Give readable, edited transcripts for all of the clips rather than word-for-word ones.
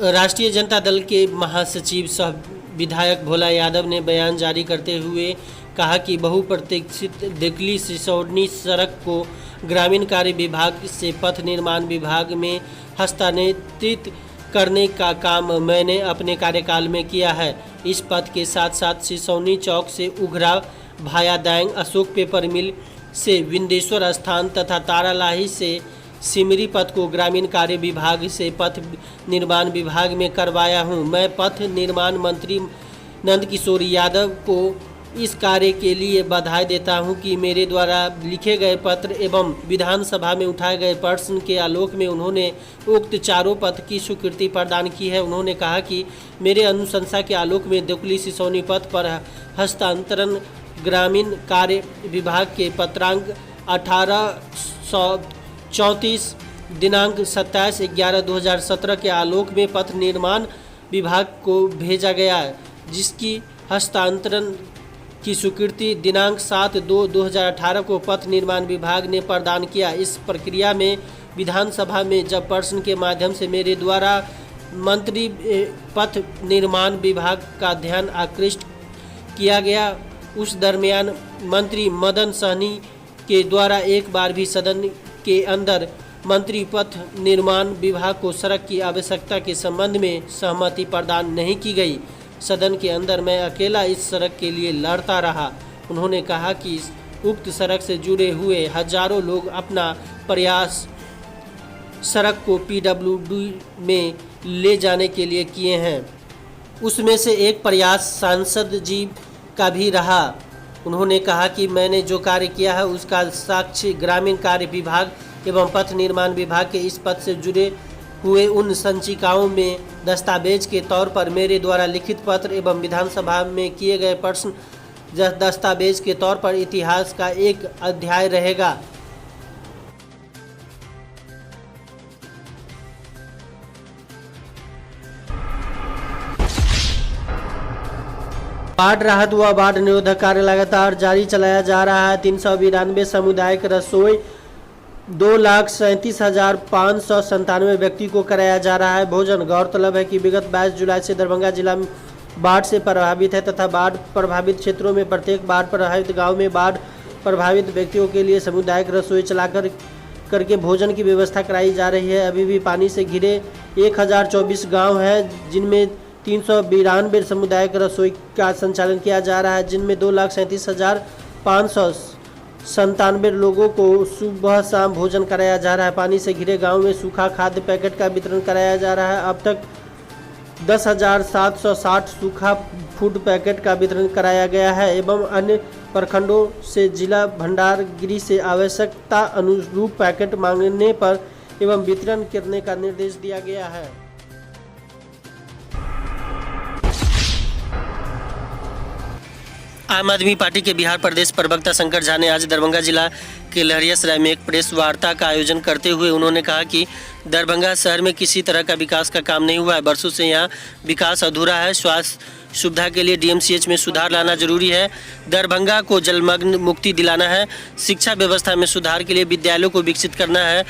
राष्ट्रीय जनता दल के महासचिव सह विधायक भोला यादव ने बयान जारी करते हुए कहा कि बहुप्रतीक्षित देकली सिसौनी सड़क को ग्रामीण कार्य विभाग से पथ निर्माण विभाग में हस्तांतरित करने का काम मैंने अपने कार्यकाल में किया है। इस पथ के साथ साथ सिसौनी चौक से उघरा भाया दैंग, अशोक पेपर मिल से विंदेश्वर स्थान तथा तारालाही से सिमरी पथ को ग्रामीण कार्य विभाग से पथ निर्माण विभाग में करवाया हूं। मैं पथ निर्माण मंत्री नंदकिशोर यादव को इस कार्य के लिए बधाई देता हूं कि मेरे द्वारा लिखे गए पत्र एवं विधानसभा में उठाए गए प्रश्न के आलोक में उन्होंने उक्त चारों पथ की स्वीकृति प्रदान की है। उन्होंने कहा कि मेरे अनुशंसा के आलोक में देकली सिसौनी पथ पर हस्तांतरण ग्रामीण कार्य विभाग के पत्रांक 1834 दिनांक 27/11/2017 के आलोक में पथ निर्माण विभाग को भेजा गया, जिसकी हस्तांतरण की स्वीकृति दिनांक 7/2/2018 को पथ निर्माण विभाग ने प्रदान किया। इस प्रक्रिया में विधानसभा में जब प्रश्न के माध्यम से मेरे द्वारा मंत्री पथ निर्माण विभाग का ध्यान आकृष्ट किया गया, उस दरमियान मंत्री मदन सहनी के द्वारा एक बार भी सदन के अंदर मंत्री पथ निर्माण विभाग को सड़क की आवश्यकता के संबंध में सहमति प्रदान नहीं की गई। सदन के अंदर मैं अकेला इस सड़क के लिए लड़ता रहा। उन्होंने कहा कि उक्त सड़क से जुड़े हुए हजारों लोग अपना प्रयास सड़क को पीडब्ल्यूडी में ले जाने के लिए किए हैं। उसमें से एक प्रयास सांसद जी का भी रहा। उन्होंने कहा कि मैंने जो कार्य किया है उसका साक्ष्य ग्रामीण कार्य विभाग एवं पथ निर्माण विभाग के इस पथ से जुड़े हुए उन संचिकाओं में दस्तावेज के तौर पर मेरे द्वारा लिखित पत्र एवं विधानसभा में किए गए प्रश्न दस्तावेज के तौर पर इतिहास का एक अध्याय रहेगा। बाढ़ राहत व बाढ़ निरोधक कार्य लगातार जारी चलाया जा रहा है। 392 सामुदायिक रसोई 2,37,597 व्यक्ति को कराया जा रहा है भोजन। गौरतलब है कि विगत 22 जुलाई से दरभंगा जिला बाढ़ से प्रभावित है तथा बाढ़ प्रभावित क्षेत्रों में प्रत्येक बाढ़ प्रभावित गांव में बाढ़ प्रभावित व्यक्तियों के लिए सामुदायिक रसोई चलाकर करके भोजन की व्यवस्था कराई जा रही है। अभी भी पानी से घिरे 1024 गाँव हैं, जिनमें 392 सामुदायिक रसोई का संचालन किया जा रहा है, जिनमें 2,37,597 लोगों को सुबह शाम भोजन कराया जा रहा है। पानी से घिरे गांव में सूखा खाद्य पैकेट का वितरण कराया जा रहा है। अब तक 10,760 सूखा फूड पैकेट का वितरण कराया गया है एवं अन्य प्रखंडों से जिला भंडारगिरी से आवश्यकता अनुरूप पैकेट मांगने पर एवं वितरण करने का निर्देश दिया गया है। आम आदमी पार्टी के बिहार प्रदेश प्रवक्ता शंकर झा ने आज दरभंगा जिला के लहरियासराय में एक प्रेस वार्ता का आयोजन करते हुए उन्होंने कहा कि दरभंगा शहर में किसी तरह का विकास का काम नहीं हुआ है। वर्षों से यहाँ विकास अधूरा है। स्वास्थ्य सुविधा के लिए डीएमसीएच में सुधार लाना जरूरी है। दरभंगा को जलमग्न मुक्ति दिलाना है। शिक्षा व्यवस्था में सुधार के लिए विद्यालयों को विकसित करना है।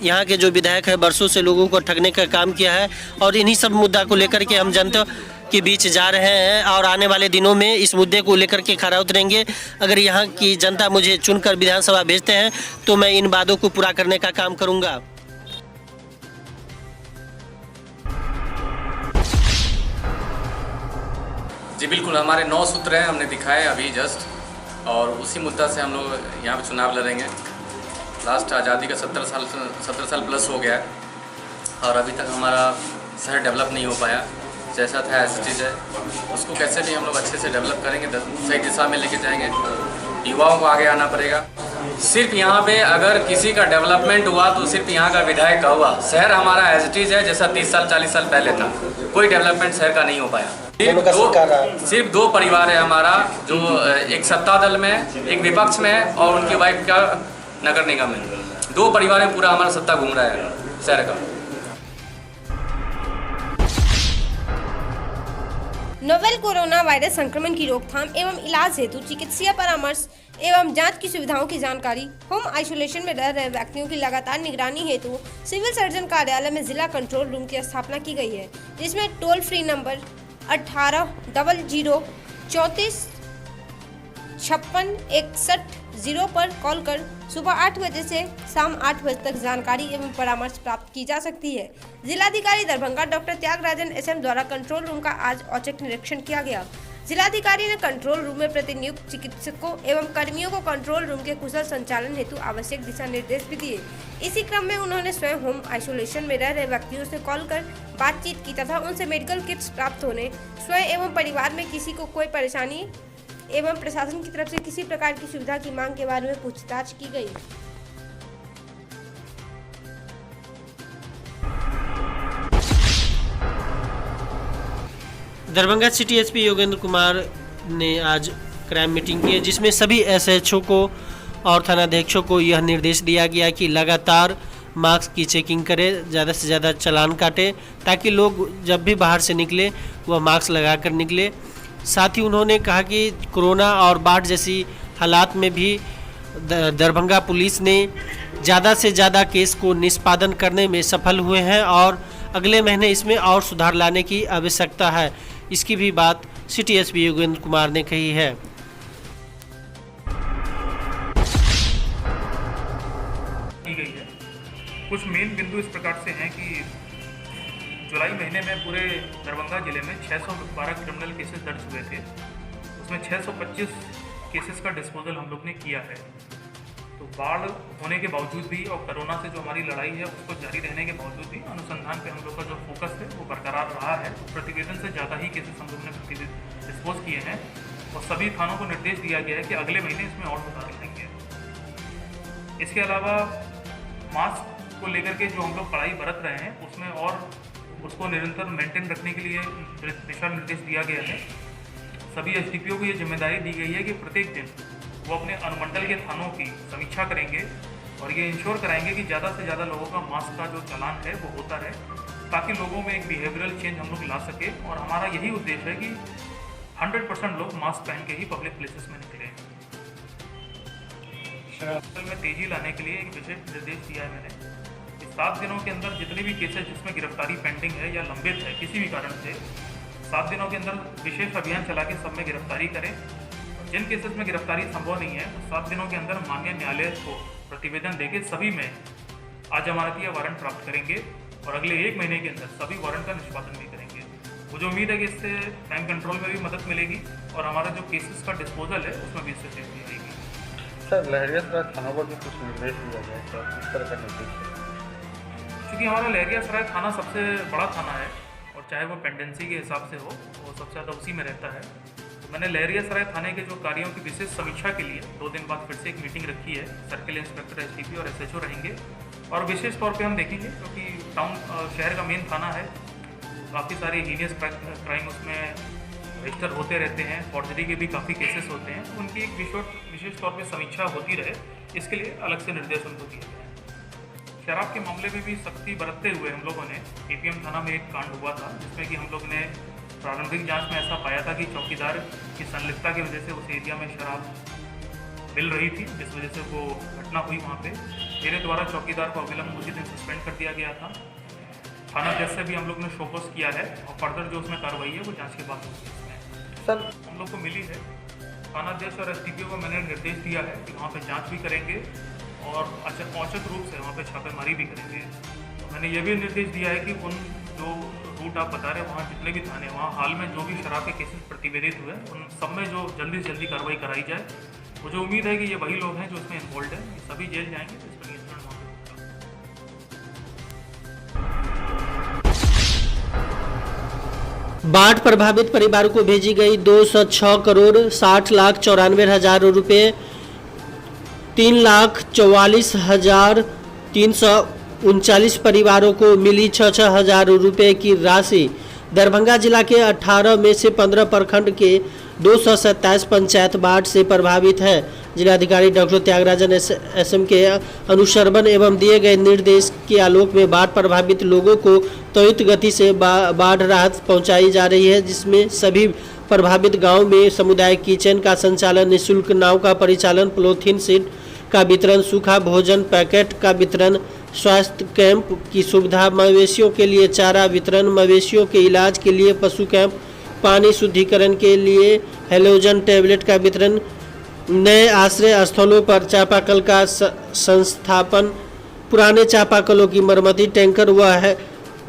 यहाँ के जो विधायक है वर्षों से लोगों को ठगने का काम किया है और इन्हीं सब मुद्दा को लेकर के हम जनता के बीच जा रहे हैं और आने वाले दिनों में इस मुद्दे को लेकर के खरा उतरेंगे। अगर यहाँ की जनता मुझे चुनकर विधानसभा भेजते हैं तो मैं इन वादों को पूरा करने का काम करूँगा। जी बिल्कुल, हमारे 9 सूत्र हैं, हमने दिखाए अभी जस्ट, और उसी मुद्दा से हम लोग यहाँ पे चुनाव लड़ेंगे। लास्ट आज़ादी का 17 साल प्लस हो गया है और अभी तक हमारा शहर डेवलप नहीं हो पाया। जैसा था एज इट इज़ है, उसको कैसे भी हम लोग अच्छे से डेवलप करेंगे, सही दिशा में लेके जाएंगे युवाओं को आगे आना पड़ेगा। सिर्फ यहाँ पे अगर किसी का डेवलपमेंट हुआ तो सिर्फ यहाँ का विधायक का हुआ। शहर हमारा एज इट इज है जैसा 30 साल 40 साल पहले था। कोई डेवलपमेंट शहर का नहीं हो पाया। सिर्फ दो परिवार है हमारा, जो एक सत्ता दल में, एक विपक्ष में और उनकी वाइफ का नगर निगम में। 2 परिवार में पूरा हमारा सत्ता घूम रहा है शहर का। नोवेल कोरोना वायरस संक्रमण की रोकथाम एवं इलाज हेतु चिकित्सीय परामर्श एवं जांच की सुविधाओं की जानकारी, होम आइसोलेशन में रह रहे व्यक्तियों की लगातार निगरानी हेतु सिविल सर्जन कार्यालय में जिला कंट्रोल रूम की स्थापना की गई है, जिसमें टोल फ्री नंबर 1800 34 56 61 पर कॉल कर सुबह 8 बजे से शाम 8 बजे तक जानकारी एवं परामर्श प्राप्त की जा सकती है। जिलाधिकारी दरभंगा डॉक्टर त्यागराजन एसएम द्वारा कंट्रोल रूम का आज औचक निरीक्षण किया गया। जिलाधिकारी ने कंट्रोल रूम में प्रतिनियुक्त चिकित्सकों एवं कर्मियों को कंट्रोल रूम के कुशल संचालन हेतु आवश्यक दिशा निर्देश भी दिए। इसी क्रम में उन्होंने स्वयं होम आइसोलेशन में रह रहे व्यक्तियों से कॉल कर बातचीत की तथा उनसे मेडिकल किट्स प्राप्त होने, स्वयं एवं परिवार में किसी को कोई परेशानी एवं प्रशासन की तरफ से किसी प्रकार की सुविधा की मांग के बारे में पूछताछ की गई। दरभंगा सिटी एसपी योगेंद्र कुमार ने आज क्राइम मीटिंग की है, जिसमें सभी एसएचओ को और थानाध्यक्षों को यह निर्देश दिया गया कि लगातार मास्क की चेकिंग करें, ज़्यादा से ज़्यादा चालान काटें, ताकि लोग जब भी बाहर से निकले वह मास्क लगा कर निकले। साथ ही उन्होंने कहा कि कोरोना और बाढ़ जैसी हालात में भी दरभंगा पुलिस ने ज़्यादा से ज़्यादा केस को निष्पादन करने में सफल हुए हैं और अगले महीने इसमें और सुधार लाने की आवश्यकता है। इसकी भी बात सिटी एसपी योगेंद्र कुमार ने कही है। कुछ मेन बिंदु इस प्रकार से हैं कि जुलाई महीने में पूरे दरभंगा जिले में 612 क्रिमिनल केसेस दर्ज हुए थे। उसमें 625 केसेस का डिस्पोजल हम लोग ने किया है। तो बाढ़ होने के बावजूद भी और कोरोना से जो हमारी लड़ाई है उसको जारी रहने के बावजूद भी अनुसंधान पे हम लोग का जो फोकस है वो बरकरार रहा है। तो प्रतिवेदन से ज़्यादा ही केसेस हम लोग ने डिस्पोज किए हैं और सभी थानों को निर्देश दिया गया है कि अगले महीने इसमें और सुधार लाएंगे। इसके अलावा मास्क को लेकर के जो हम लोग कड़ाई बरत रहे हैं उसमें और उसको निरंतर मेंटेन रखने के लिए दिशा निर्देश दिया गया है। सभी एसडीपीओ को ये जिम्मेदारी दी गई है कि प्रत्येक दिन वो अपने अनुमंडल के थानों की समीक्षा करेंगे और ये इंश्योर कराएंगे कि ज़्यादा से ज़्यादा लोगों का मास्क का जो चालान है वो होता रहे, ताकि लोगों में एक बिहेवियरल चेंज हम लोग ला सके। और हमारा यही उद्देश्य है कि 100% लोग मास्क पहन के ही पब्लिक प्लेसेस में निकले। में तेजी लाने के लिए एक विशेष निर्देश दिया है मैंने। 7 दिनों के अंदर जितने भी केसेस जिसमें गिरफ्तारी पेंडिंग है या लंबित है किसी भी कारण से, 7 दिनों के अंदर विशेष अभियान चला के सब में गिरफ्तारी करें। जिन केसेस में गिरफ्तारी संभव नहीं है तो 7 दिनों के अंदर माननीय न्यायालय को प्रतिवेदन देके सभी में अजमानती या वारंट प्राप्त करेंगे और अगले 1 महीने के अंदर सभी वारंट का निष्पादन भी करेंगे। मुझे उम्मीद है कि इससे क्राइम कंट्रोल में भी मदद मिलेगी और हमारा जो केसेस का डिस्पोजल है उसमें भी इससे तेजी आएगी। सर, लहरियासराय थाना पर भी कुछ निर्देश दिया गया है, सर इस तरह का निर्देश है? क्योंकि हमारा लहरियासराय थाना सबसे बड़ा थाना है और चाहे वो पेंडेंसी के हिसाब से हो वो सबसे ज़्यादा उसी में रहता है। तो मैंने लहरियासराय थाने के जो कार्यों की विशेष समीक्षा के लिए 2 दिन बाद फिर से एक मीटिंग रखी है। सर्किल इंस्पेक्टर, एसडीपी और एसएचओ रहेंगे और विशेष तौर पे हम देखेंगे क्योंकि टाउन शहर का मेन थाना है, काफ़ी सारे हीनियस क्राइम उसमें रजिस्टर होते रहते हैं, फॉर्जरी के भी काफ़ी केसेस होते हैं। तो उनकी एक विशेष तौर पर समीक्षा होती रहे, इसके लिए अलग से निर्देश उनको दिए गए हैं। शराब के मामले में भी सख्ती बरतते हुए हम लोगों ने एपीएम थाना में एक कांड हुआ था जिसमें कि हम लोग ने प्रारंभिक जांच में ऐसा पाया था कि चौकीदार की संलिप्तता की वजह से उस एरिया में शराब मिल रही थी, जिस वजह से वो घटना हुई। वहाँ पे मेरे द्वारा चौकीदार को अविलंब उसी दिन सस्पेंड कर दिया गया था। थाना अध्यक्ष से भी हम लोग ने शोकॉस किया है और फर्दर जो उसमें कार्रवाई है वो जाँच के बाद होगी। इसमें सर हम लोग को मिली है, थाना अध्यक्ष और एसडीपीओ को मैंने निर्देश दिया है कि वहाँ पर जाँच भी करेंगे और औचक रूप से वहाँ पे छापेमारी भी करेंगे। तो मैंने ये भी निर्देश दिया है कि उन जो रूट आप बता रहे हैं वहाँ जितने भी थाने वहाँ हाल में जो भी शराब के केसेस प्रतिवेदित हुए उन सब में जो जल्दी से जल्दी कार्रवाई कराई जाए। मुझे उम्मीद है कि ये वही लोग हैं जो इसमें इन्वॉल्व हैं, ये सभी जेल जाएंगे तो इस पर नियंत्रण वहाँ पे। बाढ़ प्रभावित परिवारों को भेजी गई 206 करोड़ 60 लाख 94 हजार रुपये 3,44,339 परिवारों को मिली 6-6 हजार रुपये की राशि। दरभंगा जिला के 18 में से 15 प्रखंड के 227 पंचायत बाढ़ से प्रभावित है। जिलाधिकारी डॉक्टर त्यागराजन एसएम के अनुश्रवण एवं दिए गए निर्देश के आलोक में बाढ़ प्रभावित लोगों को त्वरित गति से बाढ़ राहत पहुंचाई जा रही है, जिसमें सभी प्रभावित गांव में सामुदायिक किचन का संचालन, निःशुल्क नाव का परिचालन, पॉलीथीन शीट का वितरण, सूखा भोजन पैकेट का वितरण, स्वास्थ्य कैंप की सुविधा, मवेशियों के लिए चारा वितरण, मवेशियों के इलाज के लिए पशु कैंप, पानी शुद्धिकरण के लिए हेलोजन टैबलेट का वितरण, नए आश्रय स्थलों पर चापाकल का संस्थापन, पुराने चापाकलों की मरम्मति, टैंकर व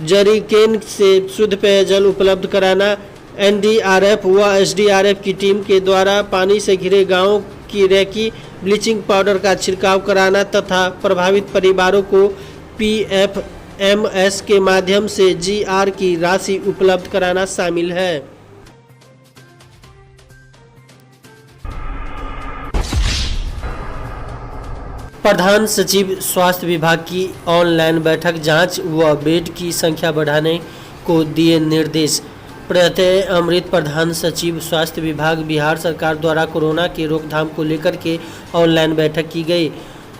जरीकेन से शुद्ध पेयजल उपलब्ध कराना, एनडीआरएफ व एसडीआरएफ की टीम के द्वारा पानी से घिरे गांवों की रेकी, ब्लीचिंग पाउडर का छिड़काव कराना तथा प्रभावित परिवारों को पीएफएमएस के माध्यम से जीआर की राशि उपलब्ध कराना शामिल है। प्रधान सचिव स्वास्थ्य विभाग की ऑनलाइन बैठक, जांच व बेड की संख्या बढ़ाने को दिए निर्देश। प्रत्यय अमृत प्रधान सचिव स्वास्थ्य विभाग बिहार सरकार द्वारा कोरोना की रोकथाम को लेकर के ऑनलाइन बैठक की गई।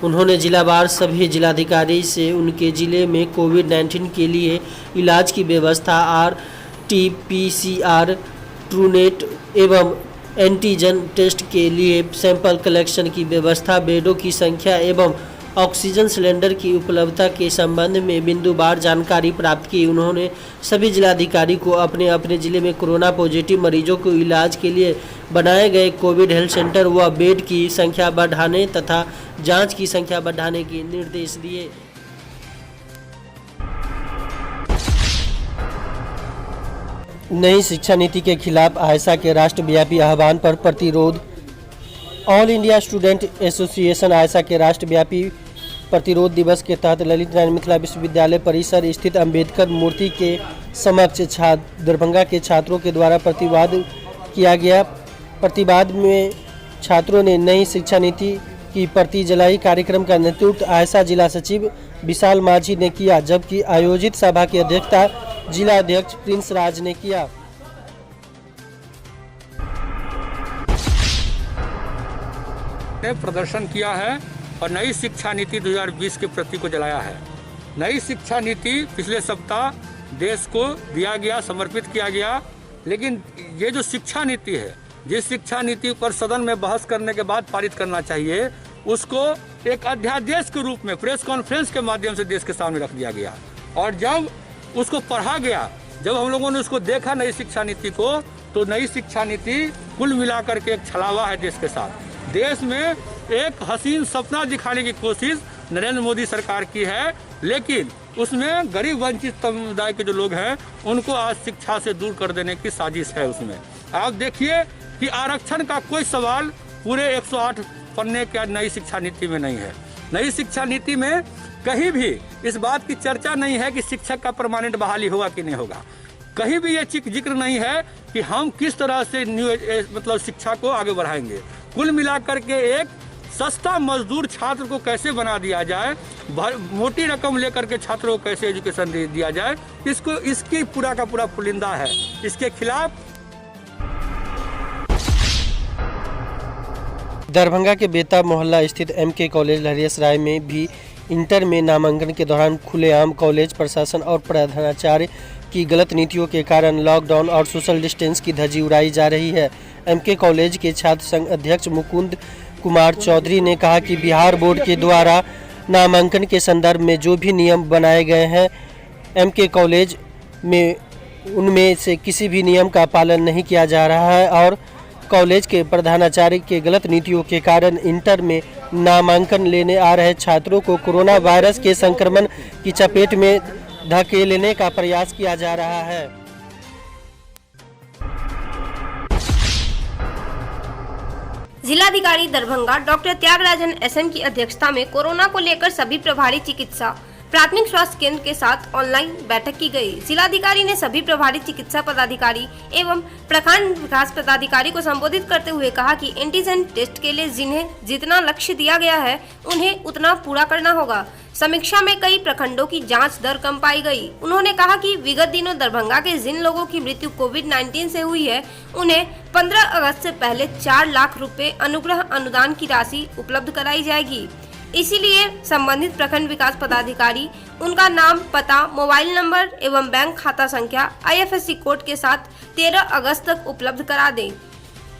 उन्होंने जिलावार सभी जिलाधिकारी से उनके जिले में कोविड-19 के लिए इलाज की व्यवस्था, RT-PCR, ट्रूनेट एवं एंटीजन टेस्ट के लिए सैंपल कलेक्शन की व्यवस्था, बेडों की संख्या एवं ऑक्सीजन सिलेंडर की उपलब्धता के संबंध में बिंदुवार जानकारी प्राप्त की। उन्होंने सभी जिलाधिकारी को अपने अपने जिले में कोरोना पॉजिटिव मरीजों को इलाज के लिए बनाए गए कोविड हेल्थ सेंटर व बेड की संख्या बढ़ाने तथा जांच की संख्या बढ़ाने के निर्देश दिए। नई शिक्षा नीति के खिलाफ आयसा के राष्ट्रव्यापी आह्वान पर प्रतिरोध। ऑल इंडिया स्टूडेंट एसोसिएशन आयसा के राष्ट्रव्यापी प्रतिरोध दिवस के तहत ललित नारायण मिथिला विश्वविद्यालय परिसर स्थित अंबेडकर मूर्ति के समक्ष दरभंगा के छात्रों के द्वारा प्रतिवाद किया गया। प्रतिवाद में छात्रों ने नई शिक्षा नीति की प्रति जलाई। कार्यक्रम का नेतृत्व आयसा जिला सचिव विशाल माझी ने किया, जबकि आयोजित सभा की अध्यक्षता जिला अध्यक्ष प्रिंस राज ने किया। प्रदर्शन किया है और नई शिक्षा नीति 2020 के प्रति को जलाया है। नई शिक्षा नीति पिछले सप्ताह देश को दिया गया, समर्पित किया गया, लेकिन ये जो शिक्षा नीति है, जिस शिक्षा नीति पर सदन में बहस करने के बाद पारित करना चाहिए, उसको एक अध्यादेश के रूप में प्रेस कॉन्फ्रेंस के माध्यम से देश के सामने रख दिया गया। और जब उसको पढ़ा गया, जब हम लोगों ने उसको देखा नई शिक्षा नीति को, तो नई शिक्षा नीति कुल मिलाकर के एक छलावा है देश के साथ। देश में एक हसीन सपना दिखाने की कोशिश नरेंद्र मोदी सरकार की है, लेकिन उसमें गरीब वंचित समुदाय के जो लोग हैं उनको आज शिक्षा से दूर कर देने की साजिश है। उसमें आप देखिए कि आरक्षण का कोई सवाल पूरे 108 पन्ने के नई शिक्षा नीति में नहीं है। नई शिक्षा नीति में कहीं भी इस बात की चर्चा नहीं है कि शिक्षक का परमानेंट बहाली होगा कि नहीं होगा। कहीं भी ये जिक्र नहीं है कि हम किस तरह से मतलब शिक्षा को आगे बढ़ाएंगे। कुल मिलाकर के एक सस्ता मजदूर छात्र को कैसे बना दिया जाए, मोटी रकम लेकर के छात्रों को कैसे एजुकेशन दिया जाए, इसकी पूरा का पूरा पुलिंदा है। इसके खिलाफ दरभंगा के बेताब मोहल्ला स्थित एमके कॉलेज लहरियासराय में भी इंटर में नामांकन के दौरान खुलेआम कॉलेज प्रशासन और प्रधानाचार्य की गलत नीतियों के कारण लॉकडाउन और सोशल डिस्टेंस की धज्जी उड़ाई जा रही है। एमके कॉलेज के छात्र संघ अध्यक्ष मुकुंद कुमार चौधरी ने कहा कि बिहार बोर्ड के द्वारा नामांकन के संदर्भ में जो भी नियम बनाए गए हैं, एमके कॉलेज में उनमें से किसी भी नियम का पालन नहीं किया जा रहा है और कॉलेज के प्रधानाचार्य के गलत नीतियों के कारण इंटर में नामांकन लेने आ रहे छात्रों को कोरोना वायरस के संक्रमण की चपेट में धकेलने का प्रयास किया जा रहा है। जिलाधिकारी दरभंगा डॉक्टर त्यागराजन एसएम की अध्यक्षता में कोरोना को लेकर सभी प्रभारी चिकित्सा प्राथमिक स्वास्थ्य केंद्र के साथ ऑनलाइन बैठक की गई। जिलाधिकारी ने सभी प्रभारी चिकित्सा पदाधिकारी एवं प्रखंड विकास पदाधिकारी को संबोधित करते हुए कहा कि एंटीजन टेस्ट के लिए जिन्हें जितना लक्ष्य दिया गया है उन्हें उतना पूरा करना होगा। समीक्षा में कई प्रखंडों की जांच दर कम पाई गई। उन्होंने कहा कि विगत दिनों दरभंगा के जिन लोगों की मृत्यु कोविड-19 से हुई है उन्हें 15 अगस्त से पहले 4 लाख रुपए अनुग्रह अनुदान की राशि उपलब्ध कराई जाएगी। इसीलिए संबंधित प्रखंड विकास पदाधिकारी उनका नाम, पता, मोबाइल नंबर एवं बैंक खाता संख्या IFSC कोड के साथ 13 अगस्त तक उपलब्ध करा दें।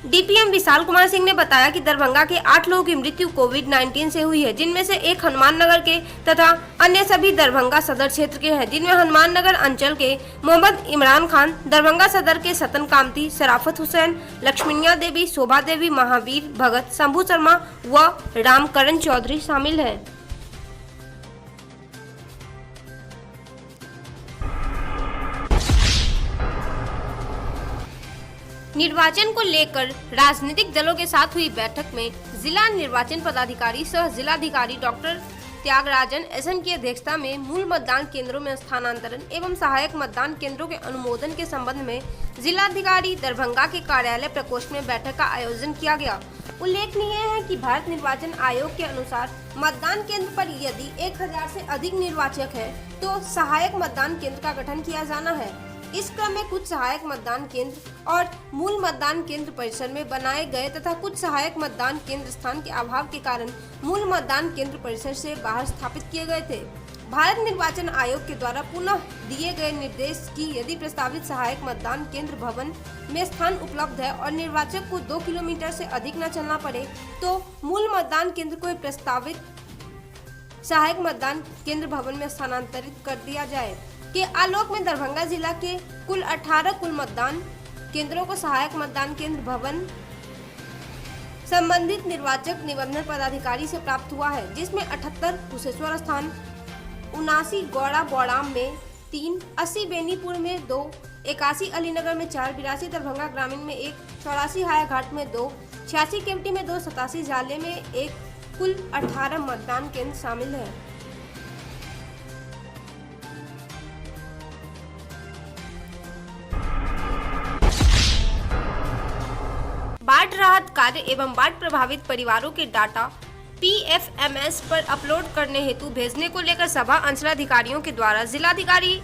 DPM विशाल कुमार सिंह ने बताया कि दरभंगा के 8 लोगों की मृत्यु कोविड-19 से हुई है, जिनमें से एक हनुमान नगर के तथा अन्य सभी दरभंगा सदर क्षेत्र के हैं, जिनमें हनुमान नगर अंचल के मोहम्मद इमरान खान, दरभंगा सदर के सतन कामती, शराफत हुसैन, लक्ष्मीनिया देवी, शोभा देवी, महावीर भगत, शंभू शर्मा व रामकरण चौधरी शामिल है। निर्वाचन को लेकर राजनीतिक दलों के साथ हुई बैठक में जिला निर्वाचन पदाधिकारी सह जिलाधिकारी डॉक्टर त्यागराजन SM की अध्यक्षता में मूल मतदान केंद्रों में स्थानांतरण एवं सहायक मतदान केंद्रों के अनुमोदन के संबंध में जिलाधिकारी दरभंगा के कार्यालय प्रकोष्ठ में बैठक का आयोजन किया गया। उल्लेखनीय है कि भारत निर्वाचन आयोग के अनुसार मतदान केंद्र पर यदि 1000 से अधिक निर्वाचक है तो सहायक मतदान केंद्र का गठन किया जाना है। इस क्रम में कुछ सहायक मतदान केंद्र और मूल मतदान केंद्र परिसर में बनाए गए तथा कुछ सहायक मतदान केंद्र स्थान के अभाव के कारण मूल मतदान केंद्र परिसर से बाहर स्थापित किए गए थे। भारत निर्वाचन आयोग के द्वारा पुनः दिए गए निर्देश की यदि प्रस्तावित सहायक मतदान केंद्र भवन में स्थान उपलब्ध है और निर्वाचक को 2 किलोमीटर से अधिक न चलना पड़े तो मूल मतदान केंद्र को प्रस्तावित सहायक मतदान केंद्र भवन में स्थानांतरित कर दिया जाए। के आलोक में दरभंगा जिला के कुल 18 कुल मतदान केंद्रों को सहायक मतदान केंद्र भवन संबंधित निर्वाचक निबंधन पदाधिकारी से प्राप्त हुआ है, जिसमें 78 कुशेश्वर स्थान, 79 गौड़ा बौड़ाम में 3, 80 बेनीपुर में 2, 81 अलीनगर में 4, 82 दरभंगा ग्रामीण में 1, 84 हायाघाट में 2, 86 केवटी में 2, 87 जाले में 1, कुल 18 मतदान केंद्र शामिल है। बाढ़ राहत कार्य एवं बाढ़ प्रभावित परिवारों के डाटा PFMS पर अपलोड करने हेतु भेजने को लेकर सभा अंचलाधिकारियों के द्वारा जिलाधिकारी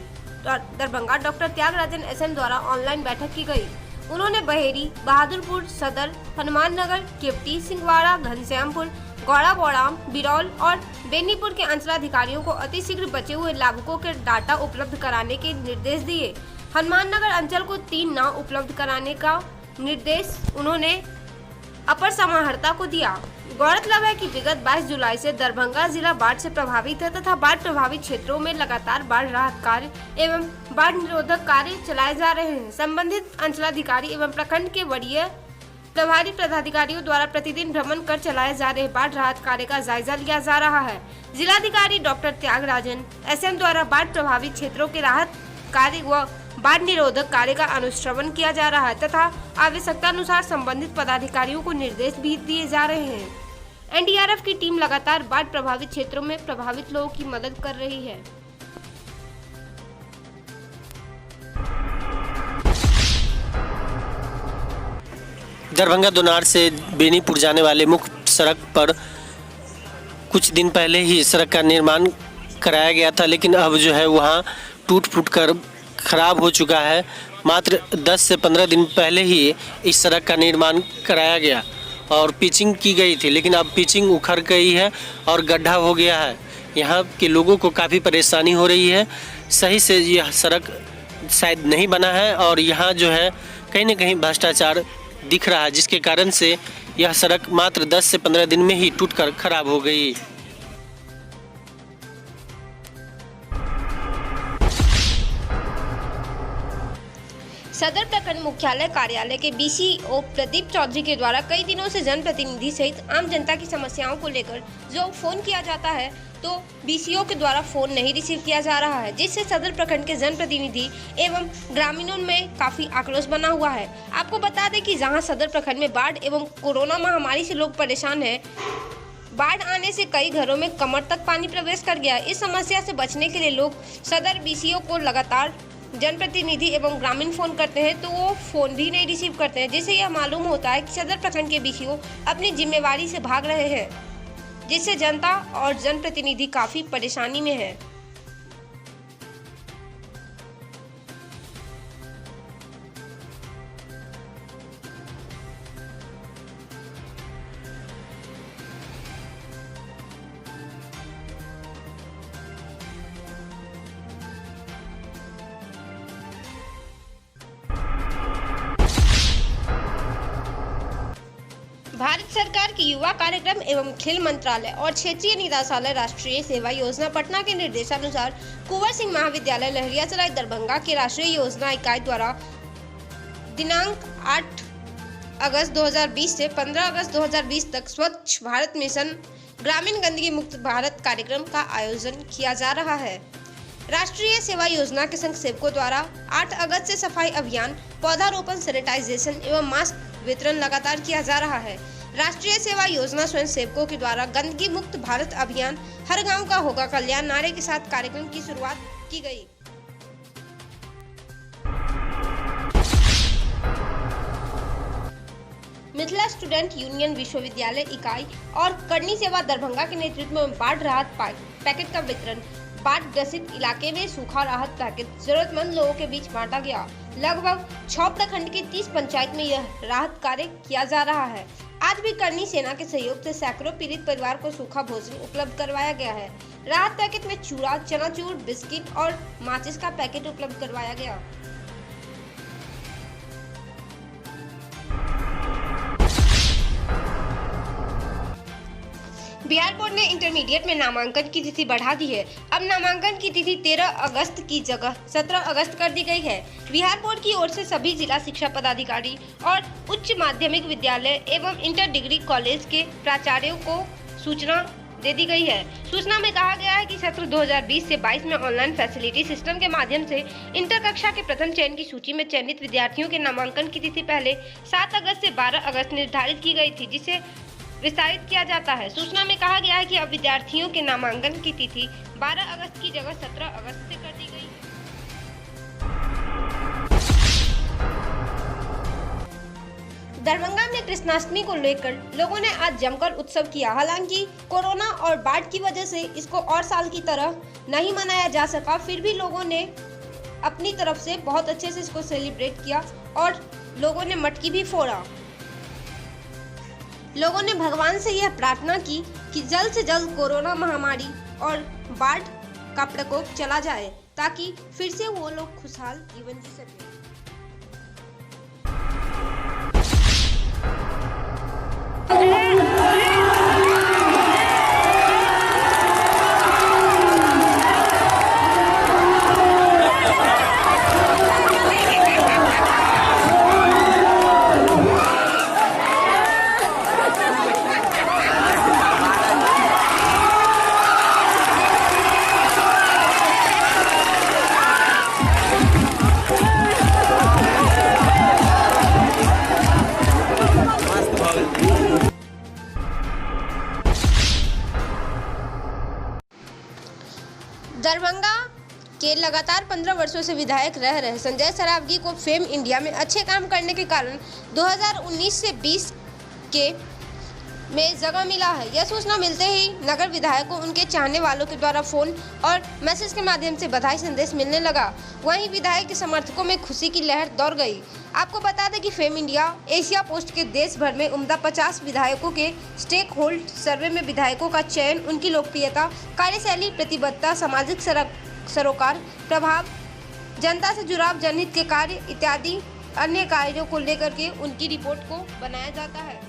दरभंगा डॉक्टर त्यागराजन SM द्वारा ऑनलाइन बैठक की गई। उन्होंने बहेरी, बहादुरपुर सदर, हनुमान नगर, केवटी, सिंहवाड़ा, घनश्यामपुर, गौड़ा बौड़ाम, बिरौल और बेनीपुर के अंचलाधिकारियों को अतिशीघ्र बचे हुए लाभुकों के डाटा उपलब्ध कराने के निर्देश दिए। हनुमान नगर अंचल को 3 नाव उपलब्ध कराने का निर्देश उन्होंने अपर समाहर्ता को दिया। गौरतलब है कि विगत 22 जुलाई से दरभंगा जिला बाढ़ से प्रभावित है तथा बाढ़ प्रभावित क्षेत्रों में लगातार बाढ़ राहत कार्य एवं बाढ़ निरोधक कार्य चलाए जा रहे हैं। संबंधित अंचलाधिकारी एवं प्रखंड के वरीय प्रभारी पदाधिकारियों द्वारा प्रतिदिन भ्रमण कर चलाए जा रहे बाढ़ राहत कार्य का जायजा लिया जा रहा है। जिलाधिकारी डॉक्टर त्यागराजन SM द्वारा बाढ़ प्रभावित क्षेत्रों के राहत कार्य व बाढ़ निरोधक कार्य का अनुश्रवण किया जा रहा है तथा आवश्यकता अनुसार संबंधित पदाधिकारियों को निर्देश भी दिए जा रहे हैं। NDRF की टीम लगातार बाढ़ प्रभावित क्षेत्रों में प्रभावित लोगों की मदद कर रही है। दरभंगा दोनार से बेनीपुर जाने वाले मुख्य सड़क पर कुछ दिन पहले ही सड़क का निर्माण कराया गया था, लेकिन अब जो है वहाँ टूट फूट कर खराब हो चुका है। मात्र 10 से 15 दिन पहले ही इस सड़क का निर्माण कराया गया और पिचिंग की गई थी, लेकिन अब पिचिंग उखड़ गई है और गड्ढा हो गया है। यहाँ के लोगों को काफ़ी परेशानी हो रही है। सही से यह सड़क शायद नहीं बना है और यहाँ जो है कहीं ना कहीं भ्रष्टाचार दिख रहा है, जिसके कारण से यह सड़क मात्र 10 से 15 दिन में ही टूटकर खराब हो गई। सदर प्रखंड मुख्यालय कार्यालय के BCO प्रदीप चौधरी के द्वारा कई दिनों से जनप्रतिनिधि सहित आम जनता की समस्याओं को लेकर जो फोन किया जाता है तो BCO के द्वारा फोन नहीं रिसीव किया जा रहा है, जिससे सदर प्रखंड के जनप्रतिनिधि एवं ग्रामीणों में काफी आक्रोश बना हुआ है। आपको बता दें कि जहां सदर प्रखंड में बाढ़ एवं कोरोना महामारी से लोग परेशान हैं, बाढ़ आने से कई घरों में कमर तक पानी प्रवेश कर गया। इस समस्या से बचने के लिए लोग सदर बीसीओ को लगातार जनप्रतिनिधि एवं ग्रामीण फोन करते हैं तो वो फोन भी नहीं रिसीव करते हैं, जिससे यह मालूम होता है कि सदर प्रखंड के बीसीओ अपनी जिम्मेवारी से भाग रहे हैं, जिससे जनता और जनप्रतिनिधि काफी परेशानी में है। भारत सरकार की युवा कार्यक्रम एवं खेल मंत्रालय और क्षेत्रीय निदेशालय राष्ट्रीय सेवा योजना पटना के निर्देशानुसार कुंवर सिंह महाविद्यालय लहरियासराय दरभंगा के राष्ट्रीय योजना इकाई द्वारा दिनांक 8 अगस्त 2020 से 15 अगस्त 2020 तक स्वच्छ भारत मिशन ग्रामीण गंदगी मुक्त भारत कार्यक्रम का आयोजन किया जा रहा है। राष्ट्रीय सेवा योजना के संघ सेवकों द्वारा 8 अगस्त से सफाई अभियान, पौधारोपण, सैनिटाइजेशन एवं मास्क वितरण लगातार किया जा रहा है। राष्ट्रीय सेवा योजना स्वयं सेवकों के द्वारा गंदगी मुक्त भारत अभियान हर गांव का होगा कल्याण नारे के साथ कार्यक्रम की शुरुआत की गई। मिथिला स्टूडेंट यूनियन विश्वविद्यालय इकाई और करनी सेवा दरभंगा के नेतृत्व में बाढ़ राहत पैकेट का वितरण। बाढ़ ग्रसित इलाके में सूखा राहत पैकेट जरूरतमंद लोगों के बीच बांटा गया। लगभग 6 प्रखंड के 30 पंचायत में यह राहत कार्य किया जा रहा है। आज भी करनी सेना के सहयोग से सैकड़ों पीड़ित परिवार को सूखा भोजन उपलब्ध करवाया गया है। राहत पैकेट में चूड़ा, चनाचूर, बिस्किट और माचिस का पैकेट उपलब्ध करवाया गया। बिहार बोर्ड ने इंटरमीडिएट में नामांकन की तिथि बढ़ा दी है। अब नामांकन की तिथि 13 अगस्त की जगह 17 अगस्त कर दी गई है। बिहार बोर्ड की ओर से सभी जिला शिक्षा पदाधिकारी और उच्च माध्यमिक विद्यालय एवं इंटर डिग्री कॉलेज के प्राचार्यों को सूचना दे दी गई है। सूचना में कहा गया है कि सत्र 2020 से 22 में ऑनलाइन फैसिलिटी सिस्टम के माध्यम से इंटर कक्षा के प्रथम चयन की सूची में चयनित विद्यार्थियों के नामांकन की तिथि पहले 7 अगस्त से 12 अगस्त निर्धारित की गई थी, जिसे विस्तारित किया जाता है। सूचना में कहा गया है कि अब विद्यार्थियों के नामांकन की तिथि 12 अगस्त की जगह 17 अगस्त से कर दी गई है। दरभंगा में कृष्णाष्टमी को लेकर लोगों ने आज जमकर उत्सव किया। हालांकि कोरोना और बाढ़ की वजह से इसको और साल की तरह नहीं मनाया जा सका, फिर भी लोगों ने अपनी तरफ से बहुत अच्छे से इसको सेलिब्रेट किया और लोगों ने मटकी भी फोड़ा। लोगों ने भगवान से यह प्रार्थना की कि जल्द से जल्द कोरोना महामारी और बाढ़ का प्रकोप चला जाए ताकि फिर से वो लोग खुशहाल जीवन जी सकें। दरभंगा के लगातार 15 वर्षों से विधायक रह रहे संजय सरावगी को फेम इंडिया में अच्छे काम करने के कारण 2019 से 20 के में जगह मिला है। यह सूचना मिलते ही नगर विधायक को उनके चाहने वालों के द्वारा फोन और मैसेज के माध्यम से बधाई संदेश मिलने लगा। वहीं विधायक के समर्थकों में खुशी की लहर दौड़ गई। आपको बता दें कि फेम इंडिया एशिया पोस्ट के देश भर में उम्दा 50 विधायकों के स्टेक होल्ड सर्वे में विधायकों का चयन उनकी लोकप्रियता, कार्यशैली, प्रतिबद्धता, सामाजिक सरोकार, प्रभाव, जनता से जुड़ाव, जनहित के कार्य इत्यादि अन्य कार्यों को लेकर के उनकी रिपोर्ट को बनाया जाता है।